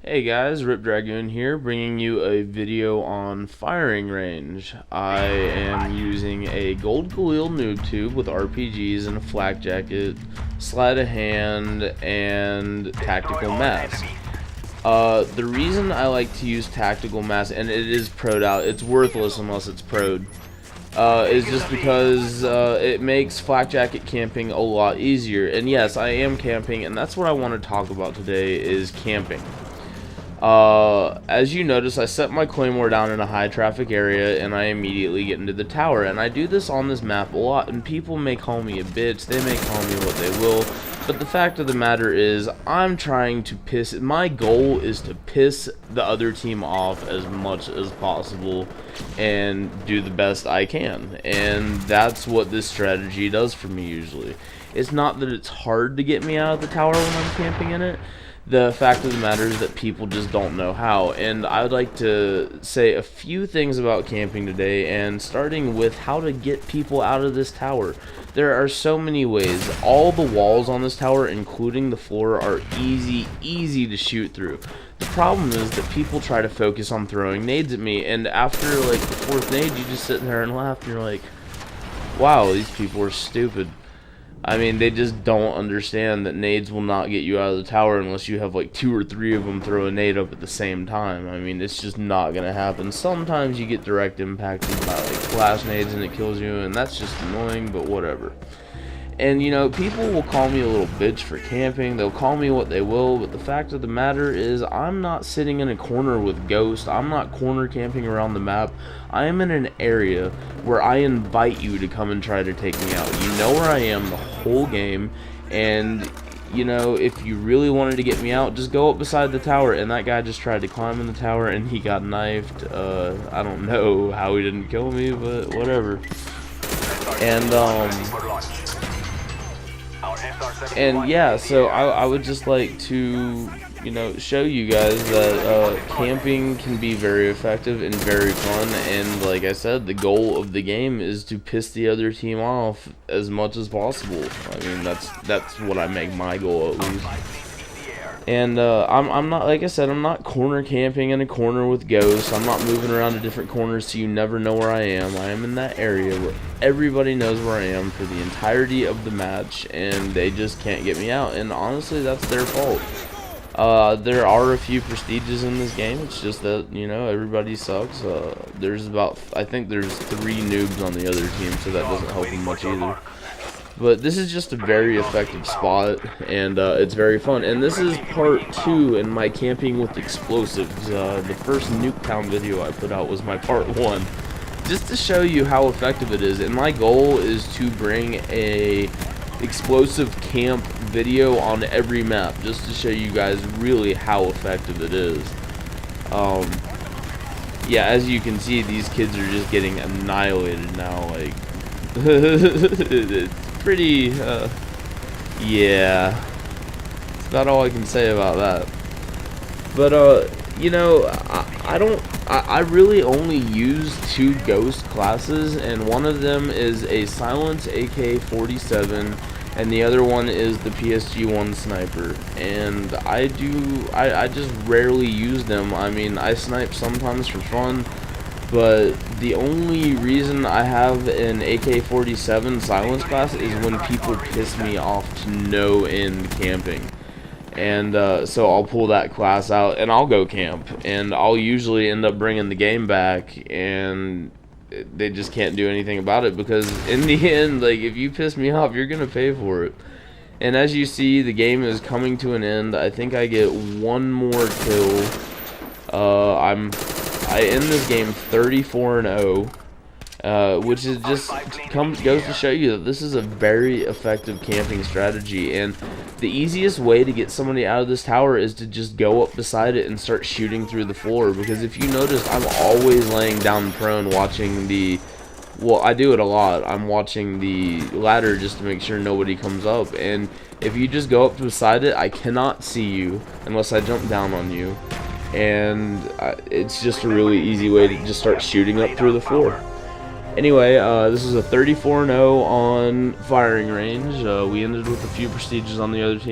Hey guys, Rip Dragoon here, bringing you a video on firing range. I am using a gold Galil noob tube with RPGs and a flak jacket, sleight of hand, and tactical mask. The reason I like to use tactical mask, and it is pro'd out, it's worthless unless it's pro'd, is just because it makes flak jacket camping a lot easier. And yes, I am camping, and that's what I want to talk about today, is camping. As you notice, I set my claymore down in a high traffic area and I immediately get into the tower, and I do this on this map a lot, and people may call me a bitch, they may call me what they will, but the fact of the matter is I'm trying to my goal is to piss the other team off as much as possible and do the best I can, and that's what this strategy does for me usually. It's not that it's hard to get me out of the tower when I'm camping in it. The fact of the matter is that people just don't know how, and I would like to say a few things about camping today, and starting with how to get people out of this tower. There are so many ways. All the walls on this tower, including the floor, are easy to shoot through. The problem is that people try to focus on throwing nades at me, and after like the fourth nade, you just sit there and laugh, and you're like, wow, these people are stupid. I mean, they just don't understand that nades will not get you out of the tower unless you have like 2 or 3 of them throw a nade up at the same time. I mean, it's just not gonna happen. Sometimes you get direct impacted by like flash nades and it kills you, and that's just annoying, but whatever. And you know, people will call me a little bitch for camping, they'll call me what they will, but the fact of the matter is I'm not sitting in a corner with Ghost, I'm not corner camping around the map. I am in an area where I invite you to come and try to take me out. You know where I am the whole game, and you know, if you really wanted to get me out, just go up beside the tower. And that guy just tried to climb in the tower and he got knifed. I don't know how he didn't kill me, but whatever. And yeah, so I would just like to, you know, show you guys that camping can be very effective and very fun, and like I said, the goal of the game is to piss the other team off as much as possible. I mean, that's what I make my goal at least. And I'm not, like I said, I'm not corner camping in a corner with ghosts. I'm not moving around to different corners so you never know where I am. I am in that area where everybody knows where I am for the entirety of the match, and they just can't get me out. And honestly, that's their fault. There are a few prestiges in this game. It's just that, you know, everybody sucks. I think there's 3 noobs on the other team, so that doesn't help them much either. But this is just a very effective spot, and it's very fun. And this is part 2 in my camping with explosives. The first Nuketown video I put out was my part 1, just to show you how effective it is. And my goal is to bring a explosive camp video on every map, just to show you guys really how effective it is. Yeah, as you can see, these kids are just getting annihilated now. Like, it's pretty, yeah, that's about all I can say about that. But you know, I really only use 2 ghost classes, and one of them is a silence AK-47 and the other one is the PSG-1 sniper, and I just rarely use them. I mean, I snipe sometimes for fun, but the only reason I have an AK-47 silence class is when people piss me off to no end camping. And so I'll pull that class out and I'll go camp, and I'll usually end up bringing the game back, and they just can't do anything about it, because in the end, like, if you piss me off, you're gonna pay for it. And as you see, the game is coming to an end. I think I get 1 more kill. I end this game 34-0, which is just goes to show you that this is a very effective camping strategy. And the easiest way to get somebody out of this tower is to just go up beside it and start shooting through the floor, because if you notice, I'm always laying down prone watching the, well, I do it a lot, I'm watching the ladder just to make sure nobody comes up. And if you just go up beside it, I cannot see you unless I jump down on you, and it's just a really easy way to just start shooting up through the floor. Anyway, this is a 34-0 on firing range. We ended with a few prestiges on the other team.